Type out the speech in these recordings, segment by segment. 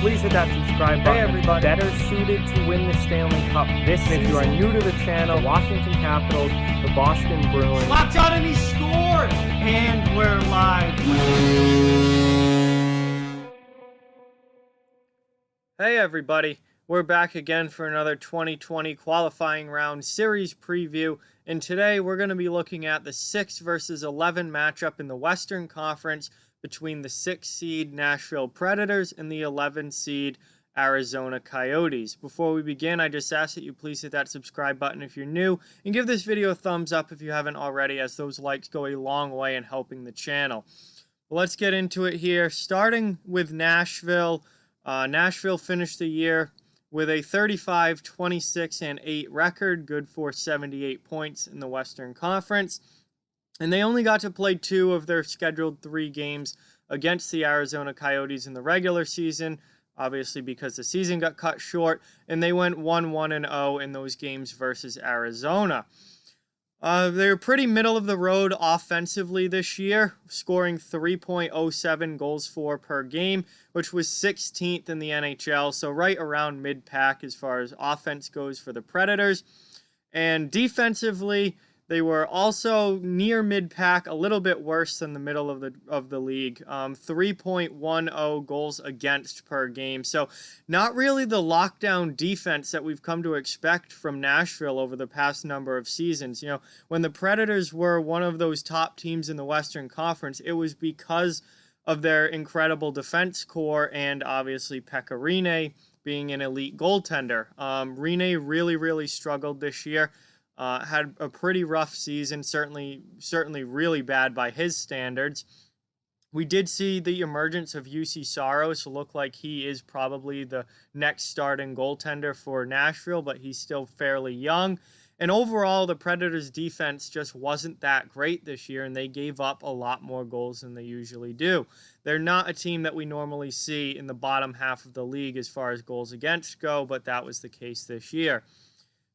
please hit that subscribe button. Hey everybody. Better suited to win the Stanley Cup this season. If you are new to the channel, Washington Capitals, the Boston Bruins. Locked on and he scored! And we're live. Hey everybody, we're back again for another 2020 qualifying round series preview, and today we're going to be looking at the 6 versus 11 matchup in the Western Conference between the 6 seed Nashville Predators and the 11 seed Arizona Coyotes. Before we begin, I just ask that you please hit that subscribe button if you're new, and give this video a thumbs up if you haven't already, as those likes go a long way in helping the channel. But let's get into it here, starting with Nashville. Nashville finished the year with a 35, 26, and 8 record, good for 78 points in the Western Conference. And they only got to play 2 of their scheduled 3 games against the Arizona Coyotes in the regular season, obviously because the season got cut short, and they went 1-1-0 in those games versus Arizona. They were pretty middle of the road offensively this year, scoring 3.07 goals for per game, which was 16th in the NHL, so right around mid-pack as far as offense goes for the Predators. And defensively, they were also near mid-pack, a little bit worse than the middle of the league. 3.10 goals against per game. So not really the lockdown defense that we've come to expect from Nashville over the past number of seasons. You know, when the Predators were one of those top teams in the Western Conference, it was because of their incredible defense core and obviously Pekka Rinne being an elite goaltender. Rinne really struggled this year. Had a pretty rough season, certainly really bad by his standards. We did see the emergence of UC Saros look like he is probably the next starting goaltender for Nashville, but he's still fairly young. And overall, the Predators' defense just wasn't that great this year, and they gave up a lot more goals than they usually do. They're not a team that we normally see in the bottom half of the league as far as goals against go, but that was the case this year.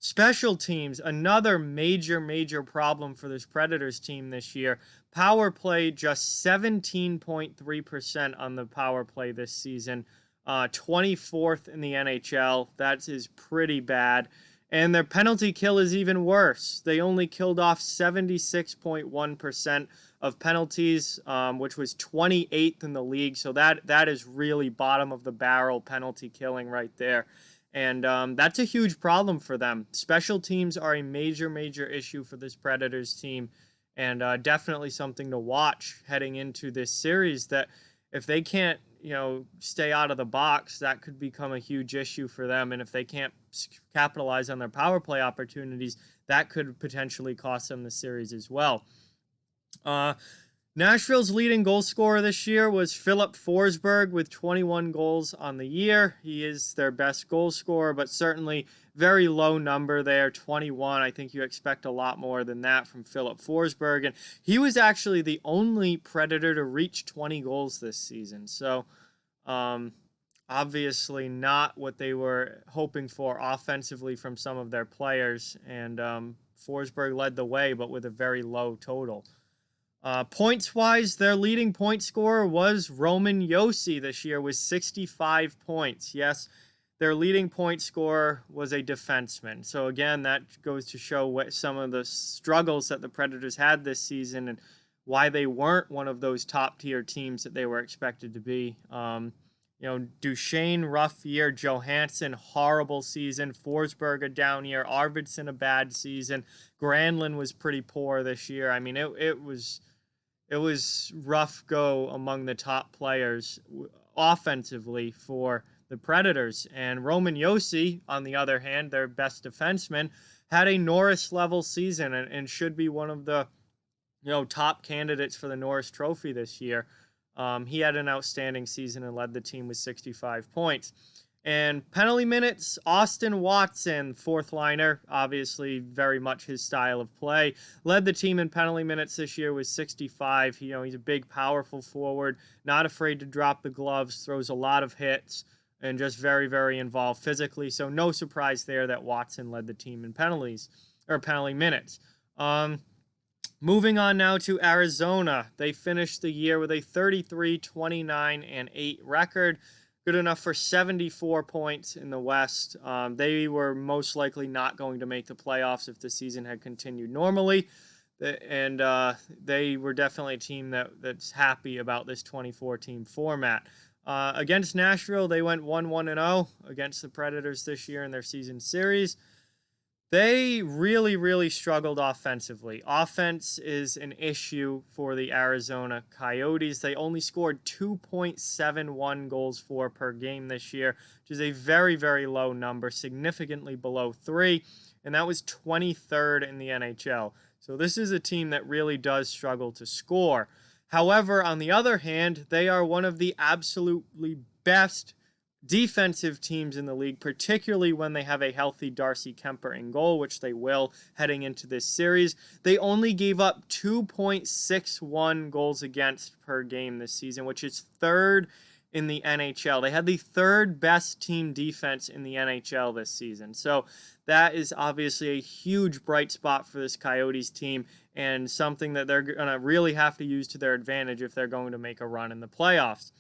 Special teams, another major problem for this Predators team this year. Power play, just 17.3% on the power play this season. 24th in the NHL. That is pretty bad. And their penalty kill is even worse. They only killed off 76.1% of penalties, which was 28th in the league. So that is really bottom of the barrel penalty killing right there. And that's a huge problem for them. Special teams are a major issue for this Predators team, and definitely something to watch heading into this series, that if they can't, stay out of the box, that could become a huge issue for them. And if they can't capitalize on their power play opportunities, that could potentially cost them the series as well. Nashville's leading goal scorer this year was Filip Forsberg with 21 goals on the year. He is their best goal scorer, but certainly very low number there, 21. I think you expect a lot more than that from Filip Forsberg. And he was actually the only Predator to reach 20 goals this season. So obviously not what they were hoping for offensively from some of their players. And Forsberg led the way, but with a very low total. Points-wise, their leading point scorer was Roman Josi this year with 65 points. Yes, their leading point scorer was a defenseman. So again, that goes to show what some of the struggles that the Predators had this season and why they weren't one of those top-tier teams that they were expected to be. Duchesne, rough year. Johansson, horrible season. Forsberg, a down year. Arvidsson, a bad season. Granlund was pretty poor this year. I mean, it was rough go among the top players offensively for the Predators. And Roman Josi, on the other hand, their best defenseman, had a Norris-level season and should be one of the top candidates for the Norris Trophy this year. He had an outstanding season and led the team with 65 points. And penalty minutes, Austin Watson, fourth liner, obviously very much his style of play, led the team in penalty minutes this year with 65. He's a big, powerful forward, not afraid to drop the gloves, throws a lot of hits, and just very involved physically. So no surprise there that Watson led the team in penalty minutes. Moving on now to Arizona. They finished the year with a 33, 29, and 8 record. good enough for 74 points in the West. They were most likely not going to make the playoffs if the season had continued normally. And they were definitely a team that's happy about this 24-team format. Against Nashville, they went 1-1-0 against the Predators this year in their season series. They really, really struggled offensively. Offense is an issue for the Arizona Coyotes. They only scored 2.71 goals for per game this year, which is a very, very low number, significantly below 3, and that was 23rd in the NHL. So this is a team that really does struggle to score. However, on the other hand, they are one of the absolutely best defensive teams in the league, particularly when they have a healthy Darcy Kemper in goal, which they will heading into this series. They only gave up 2.61 goals against per game this season, which is third in the NHL. They had the third best team defense in the NHL this season. So that is obviously a huge bright spot for this Coyotes team and something that they're going to really have to use to their advantage if they're going to make a run in the playoffs.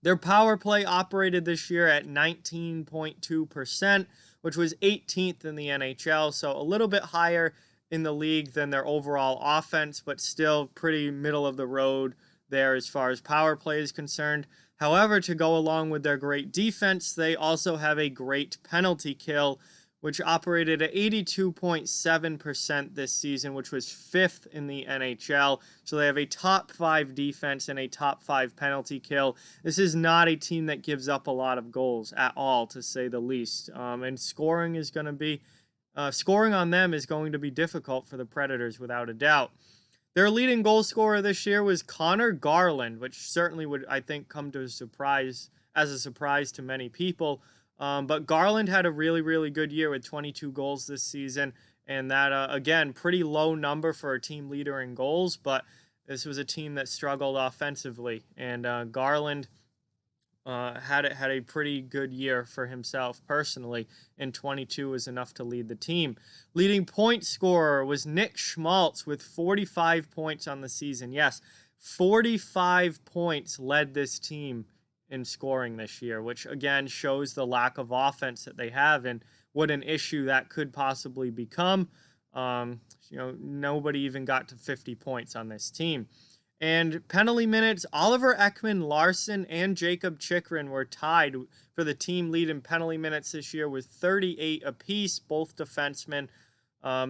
Their power play operated this year at 19.2%, which was 18th in the NHL, so a little bit higher in the league than their overall offense, but still pretty middle of the road there as far as power play is concerned. However, to go along with their great defense, they also have a great penalty kill, which operated at 82.7% this season, which was 5th in the NHL. So they have a top 5 defense and a top 5 penalty kill. This is not a team that gives up a lot of goals at all, to say the least. And scoring on them is going to be difficult for the Predators, without a doubt. Their leading goal scorer this year was Connor Garland, which certainly would, I think, come to as a surprise to many people. But Garland had a really, really good year with 22 goals this season. And that, again, pretty low number for a team leader in goals. But this was a team that struggled offensively. And Garland had a pretty good year for himself personally. And 22 was enough to lead the team. Leading point scorer was Nick Schmaltz with 45 points on the season. Yes, 45 points led this team in scoring this year, which again shows the lack of offense that they have and what an issue that could possibly become. Nobody even got to 50 points on this team. And penalty minutes, Oliver Ekman-Larsson and Jacob Chychrun were tied for the team lead in penalty minutes this year with 38 apiece, both defensemen.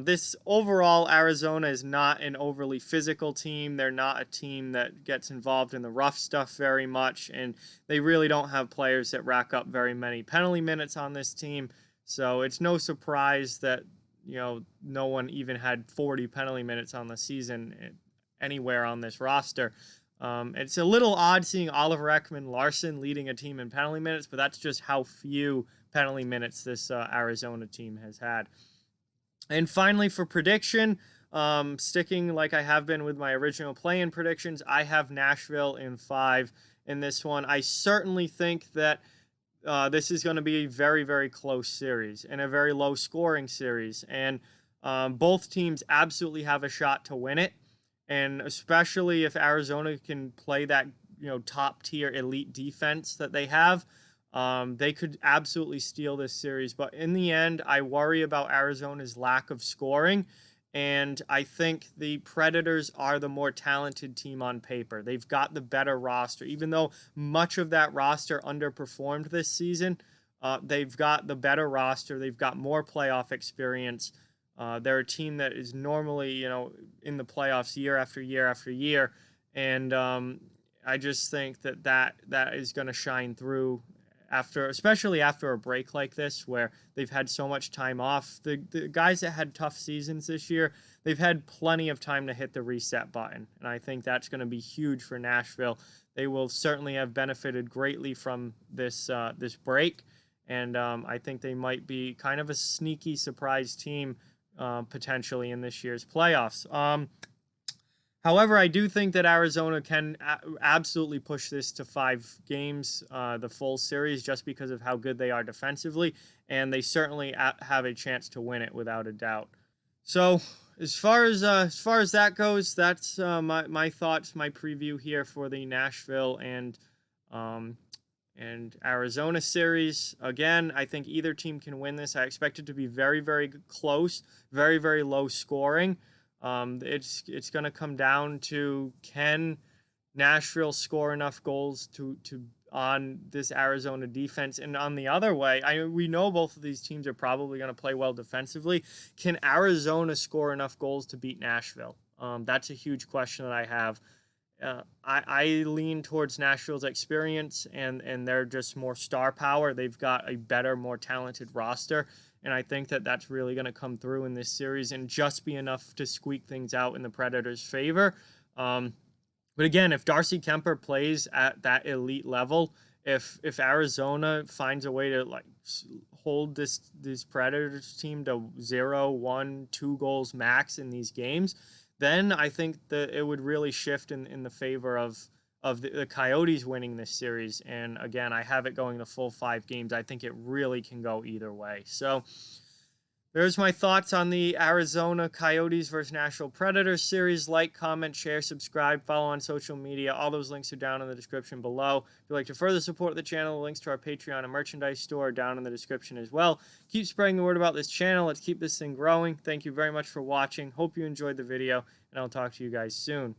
This overall, Arizona is not an overly physical team. They're not a team that gets involved in the rough stuff very much, and they really don't have players that rack up very many penalty minutes on this team. So it's no surprise that no one even had 40 penalty minutes on the season anywhere on this roster. It's a little odd seeing Oliver Ekman-Larsson leading a team in penalty minutes, but that's just how few penalty minutes this Arizona team has had. And finally, for prediction, sticking like I have been with my original play-in predictions, I have Nashville in 5 in this one. I certainly think that this is going to be a very, very close series and a very low-scoring series. And both teams absolutely have a shot to win it. And especially if Arizona can play that top-tier elite defense that they have, they could absolutely steal this series. But in the end, I worry about Arizona's lack of scoring, and I think the Predators are the more talented team on paper. They've got the better roster. Even though much of that roster underperformed this season, they've got the better roster. They've got more playoff experience. They're a team that is normally, in the playoffs year after year after year, and I just think that is going to shine through especially after a break like this where they've had so much time off. The guys that had tough seasons this year, they've had plenty of time to hit the reset button, and I think that's going to be huge for Nashville. They will certainly have benefited greatly from this break, and I think they might be kind of a sneaky surprise team potentially in this year's playoffs. However, I do think that Arizona can absolutely push this to 5 games, the full series, just because of how good they are defensively, and they certainly have a chance to win it without a doubt. So, as far as that goes, that's my thoughts, my preview here for the Nashville and and Arizona series. Again, I think either team can win this. I expect it to be very, very close, very, very low scoring. It's going to come down to, can Nashville score enough goals to on this Arizona defense? And on the other way, we know both of these teams are probably going to play well defensively. Can Arizona score enough goals to beat Nashville? That's a huge question that I have. I lean towards Nashville's experience, and they're just more star power. They've got a better, more talented roster, and I think that that's really going to come through in this series and just be enough to squeak things out in the Predators' favor. But again, if Darcy Kemper plays at that elite level, if Arizona finds a way to hold this Predators team to 0, 1, 2 goals max in these games, then I think that it would really shift in the favor of the Coyotes winning this series. And again, I have it going the full 5 games. I think it really can go either way. So there's my thoughts on the Arizona Coyotes versus Nashville Predators series. Like, comment, share, subscribe, follow on social media. All those links are down in the description below. If you'd like to further support the channel, the links to our Patreon and merchandise store are down in the description as well. Keep spreading the word about this channel. Let's keep this thing growing. Thank you very much for watching. Hope you enjoyed the video, and I'll talk to you guys soon.